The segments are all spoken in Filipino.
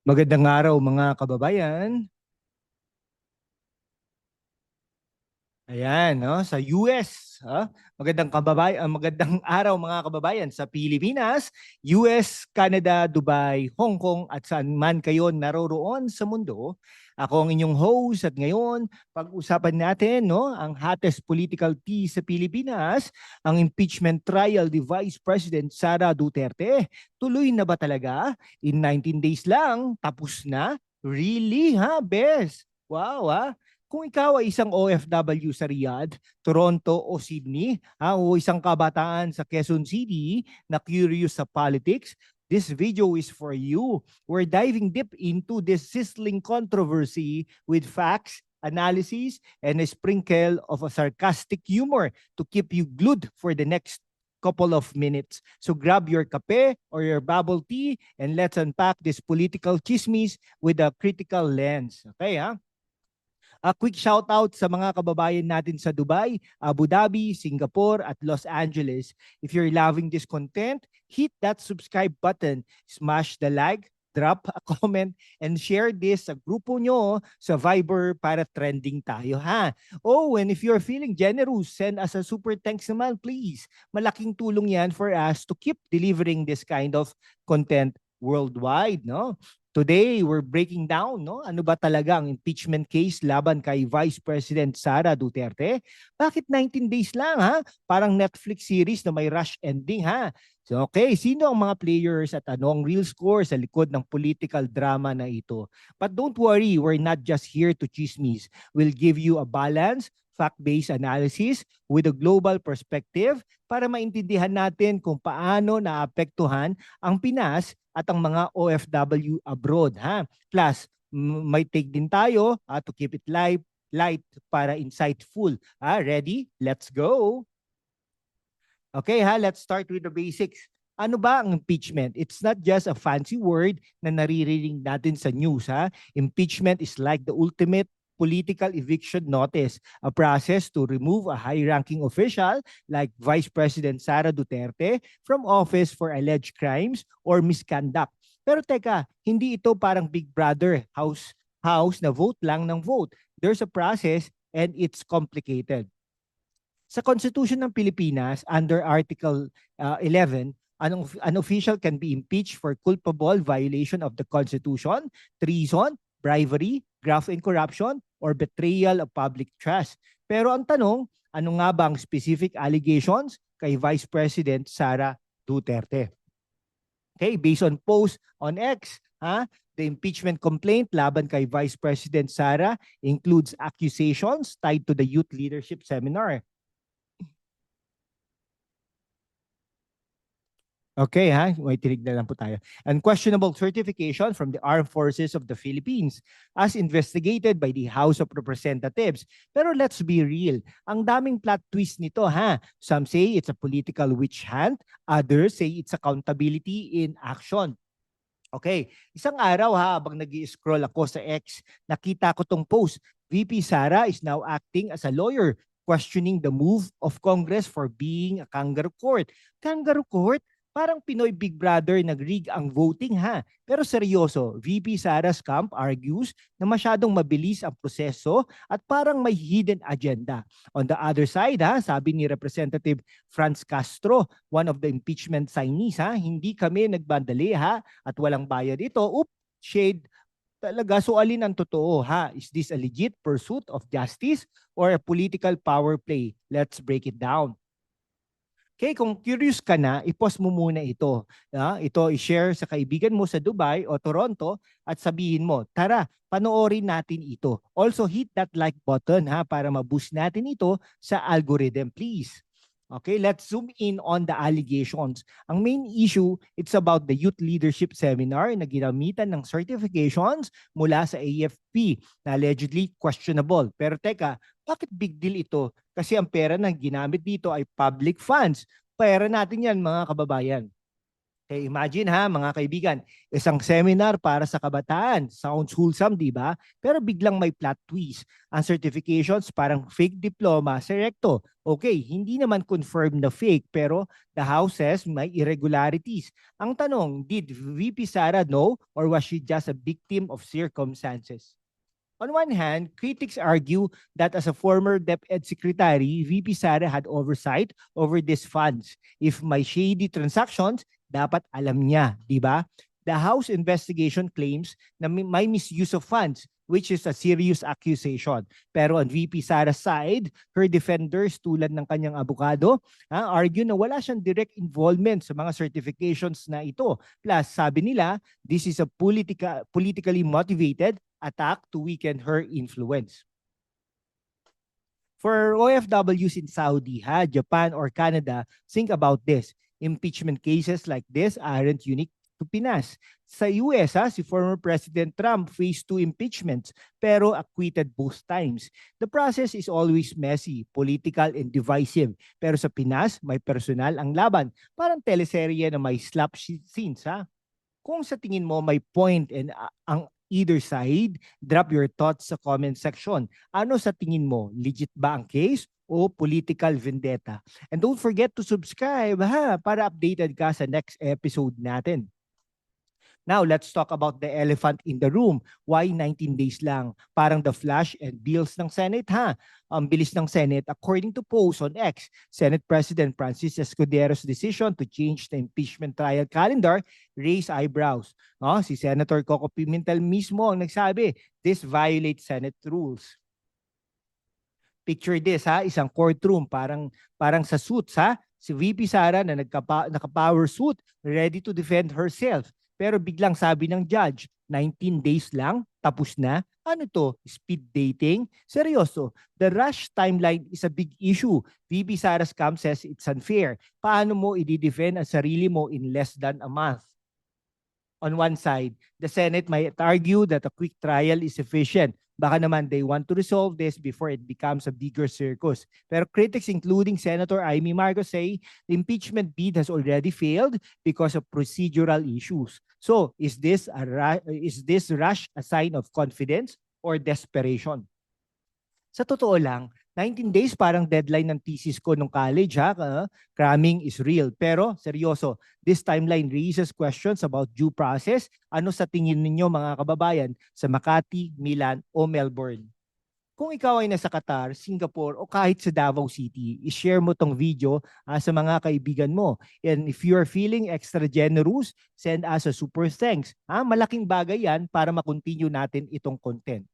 Magandang araw mga kababayan. Ayan, no, sa US, magandang araw mga kababayan sa Pilipinas, US, Canada, Dubai, Hong Kong at saan man kayo naroroon sa mundo. Ako ang inyong host at ngayon pag-usapan natin no, ang hottest political tea sa Pilipinas, ang impeachment trial ni Vice President Sara Duterte. Tuloy na ba talaga? In 19 days lang, tapos na? Really, ha, Bes? Wow, ha? Kung ikaw ay isang OFW sa Riyadh, Toronto o Sydney, o isang kabataan sa Quezon City na curious sa politics, this video is for you. We're diving deep into this sizzling controversy with facts, analysis, and a sprinkle of a sarcastic humor to keep you glued for the next couple of minutes. So grab your kape or your bubble tea and let's unpack this political chismis with a critical lens. Okay, ha? A quick shout out sa mga kababayan natin sa Dubai, Abu Dhabi, Singapore at Los Angeles. If you're loving this content, hit that subscribe button, smash the like, drop a comment, and share this sa grupo nyo sa Viber para trending tayo, ha? Oh, and if you're feeling generous, send us a super thanks naman, please. Malaking tulong yan for us to keep delivering this kind of content worldwide, no? Today, we're breaking down, no? Ano ba talaga ang impeachment case laban kay Vice President Sara Duterte? Bakit 19 days lang, ha? Parang Netflix series na may rush ending, ha? So, okay, sino ang mga players at ano ang real score sa likod ng political drama na ito? But don't worry, we're not just here to chismis. We'll give you a balance, fact-based analysis with a global perspective para maintindihan natin kung paano naapektuhan ang Pinas at ang mga OFW abroad, ha. Plus, may take din tayo to keep it light para insightful. Ready? Let's go. Okay, ha, let's start with the basics. Ano ba ang impeachment? It's not just a fancy word na naririnig natin sa news, ha. Impeachment is like the ultimate political eviction notice, a process to remove a high-ranking official like Vice President Sara Duterte from office for alleged crimes or misconduct. Pero teka, hindi ito parang Big Brother house na vote lang ng vote. There's a process and it's complicated. Sa Constitution ng Pilipinas, under Article 11, an official can be impeached for culpable violation of the Constitution, treason, bribery, graft and corruption, or betrayal of public trust. Pero ang tanong, ano nga ba ang specific allegations kay Vice President Sara Duterte? Okay, based on post on X, the impeachment complaint laban kay Vice President Sara includes accusations tied to the youth leadership seminar. Okay, ha? May tinig na lang po tayo. Unquestionable certification from the Armed Forces of the Philippines as investigated by the House of Representatives. Pero let's be real, ang daming plot twist nito, ha? Some say it's a political witch hunt, others say it's accountability in action. Okay, isang araw habang nag-i-scroll ako sa X, nakita ko tong post. VP Sara is now acting as a lawyer, questioning the move of Congress for being a kangaroo court. Kangaroo court? Parang Pinoy Big Brother nag-rig ang voting, ha. Pero seryoso, VP Sara's camp argues na masyadong mabilis ang proseso at parang may hidden agenda. On the other side, sabi ni Representative Franz Castro, one of the impeachment signees, hindi kami nagbandali, at walang bayad ito. Shade talaga. So alin ang totoo, ha? Is this a legit pursuit of justice or a political power play? Let's break it down. Okay, kung curious ka na, i-post mo muna ito. Ito i-share sa kaibigan mo sa Dubai o Toronto at sabihin mo, tara, panoorin natin ito. Also hit that like button, para ma-boost natin ito sa algorithm, please. Okay, let's zoom in on the allegations. Ang main issue, it's about the youth leadership seminar na ginamitan ng certifications mula sa AFP na allegedly questionable. Pero teka, bakit big deal ito? Kasi ang pera na ginamit dito ay public funds. Pera natin yan, mga kababayan. Okay, imagine ha mga kaibigan, isang seminar para sa kabataan. Sounds wholesome, di ba? Pero biglang may plot twist. Ang certifications parang fake diploma sa recto. Okay, hindi naman confirmed na fake pero the house says may irregularities. Ang tanong, did VP Sara know or was she just a victim of circumstances? On one hand, critics argue that as a former DepEd secretary, VP Sara had oversight over these funds. If may shady transactions, dapat alam niya, di ba? The House investigation claims na may misuse of funds, which is a serious accusation. Pero on VP Sara's side, her defenders tulad ng kanyang abogado, argue na wala siyang direct involvement sa mga certifications na ito. Plus, sabi nila, this is a politically motivated attack to weaken her influence. For OFWs in Saudi, Japan, or Canada, think about this. Impeachment cases like this aren't unique to Pinas. Sa US, si former President Trump faced 2 impeachments pero acquitted both times. The process is always messy, political, and divisive. Pero sa Pinas, may personal ang laban. Parang teleserye na may slap scenes. Kung sa tingin mo may point and ang either side, drop your thoughts sa comment section. Ano sa tingin mo? Legit ba ang case o political vendetta? And don't forget to subscribe para updated ka sa next episode natin. Now, let's talk about the elephant in the room. Why 19 days lang? Parang the flash and bills ng Senate Ang bilis ng Senate, according to posts on X, Senate President Francis Escudero's decision to change the impeachment trial calendar raised eyebrows. Si Senator Coco Pimentel mismo ang nagsabi, this violates Senate rules. Picture this isang courtroom parang sa suits si VP Sara na naka-power suit, ready to defend herself. Pero biglang sabi ng judge, 19 days lang, tapos na. Ano to? Speed dating? Seryoso, the rush timeline is a big issue. VP Sara's camp says it's unfair. Paano mo i-defend ang sarili mo in less than a month? On one side, the Senate might argue that a quick trial is sufficient. Baka naman they want to resolve this before it becomes a bigger circus. Pero critics including Senator Amy Marcos say the impeachment bid has already failed because of procedural issues. So, is this rush a sign of confidence or desperation? Sa totoo lang, 19 days parang deadline ng thesis ko nung college cramming is real. Pero seryoso, this timeline raises questions about due process. Ano sa tingin ninyo mga kababayan sa Makati, Milan o Melbourne? Kung ikaw ay nasa Qatar, Singapore o kahit sa Davao City, i-share mo tong video sa mga kaibigan mo. And if you are feeling extra generous, send us a super thanks. Malaking bagay yan para makontinue natin itong content.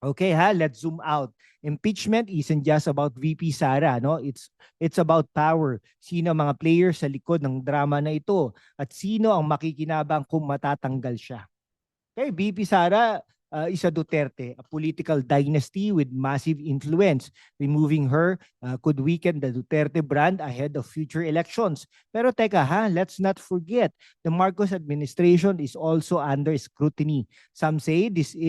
Okay let's zoom out. Impeachment isn't just about VP Sara, no? It's about power. Sino ang mga players sa likod ng drama na ito at sino ang makikinabang kung matatanggal siya. Okay, VP Sara is a Duterte, a political dynasty with massive influence. Removing her could weaken the Duterte brand ahead of future elections. Pero teka let's not forget, the Marcos administration is also under scrutiny. Some say this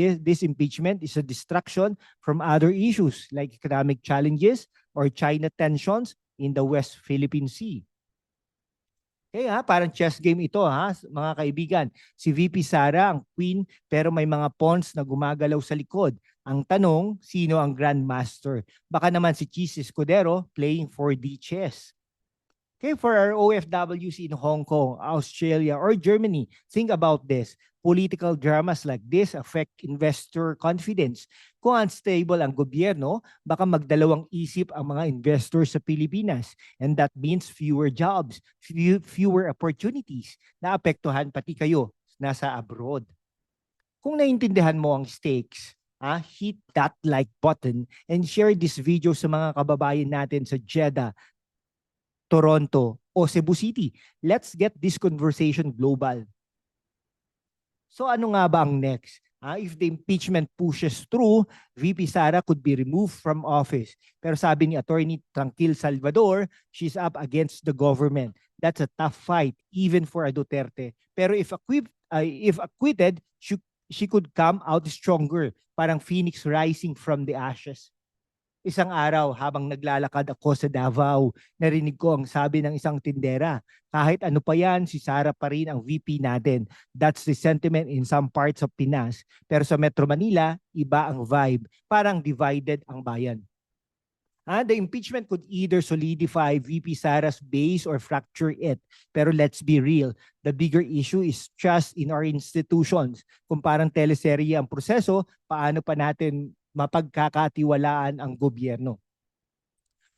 impeachment is a distraction from other issues like economic challenges or China tensions in the West Philippine Sea. Okay parang chess game ito mga kaibigan. Si VP Sara ang queen pero may mga pawns na gumagalaw sa likod. Ang tanong, sino ang grandmaster? Baka naman si Chis Escudero playing 4D chess. Okay, for our OFWs in Hong Kong, Australia, or Germany, think about this. Political dramas like this affect investor confidence. Kung unstable ang gobyerno, baka magdalawang isip ang mga investors sa Pilipinas. And that means fewer jobs, fewer opportunities. Naapektuhan pati kayo nasa abroad. Kung naintindihan mo ang stakes, hit that like button and share this video sa mga kababayan natin sa Jeddah, Toronto o Cebu City. Let's get this conversation global. So ano nga ba ang next? If the impeachment pushes through, VP Sara could be removed from office. Pero sabi ni Attorney Tranquil Salvador, she's up against the government. That's a tough fight even for a Duterte. Pero if acquitted, she could come out stronger, parang phoenix rising from the ashes. Isang araw habang naglalakad ako sa Davao, narinig ko ang sabi ng isang tindera, kahit ano pa yan, si Sara pa rin ang VP natin. That's the sentiment in some parts of Pinas. Pero sa Metro Manila, iba ang vibe. Parang divided ang bayan. The impeachment could either solidify VP Sara's base or fracture it. Pero let's be real, the bigger issue is trust in our institutions. Kung parang teleserye ang proseso, paano pa natin mapagkakatiwalaan ang gobyerno?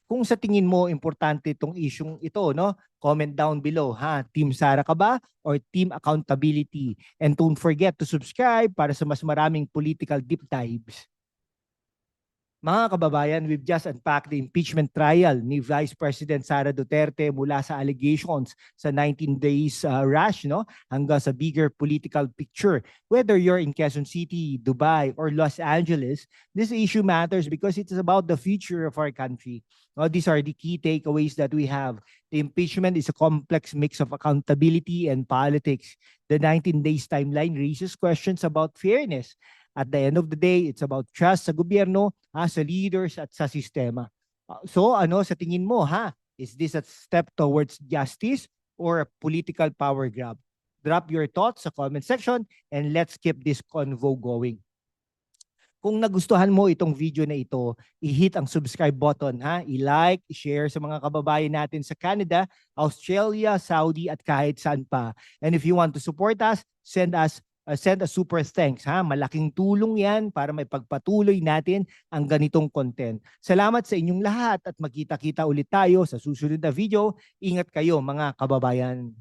Kung sa tingin mo importante itong isyung ito, no? Comment down below, ha? Team Sara ka ba or Team Accountability? And don't forget to subscribe para sa mas maraming political deep dives. Mga kababayan, we've just unpacked the impeachment trial ni Vice President Sara Duterte mula sa allegations sa 19 days rush, no, hanggang sa bigger political picture. Whether you're in Quezon City, Dubai, or Los Angeles, this issue matters because it's about the future of our country. These are the key takeaways that we have. The impeachment is a complex mix of accountability and politics. The 19 days timeline raises questions about fairness. At the end of the day, it's about trust sa gobyerno, sa leaders at sa sistema. So ano sa tingin mo, ha? Is this a step towards justice or a political power grab? Drop your thoughts sa comment section and let's keep this convo going. Kung nagustuhan mo itong video na ito, i-hit ang subscribe button, ha? I-like, i-share sa mga kababayan natin sa Canada, Australia, Saudi at kahit saan pa. And if you want to support us, send a super thanks, ha? Malaking tulong yan para may pagpatuloy natin ang ganitong content. Salamat sa inyong lahat at magkita-kita ulit tayo sa susunod na video. Ingat kayo mga kababayan.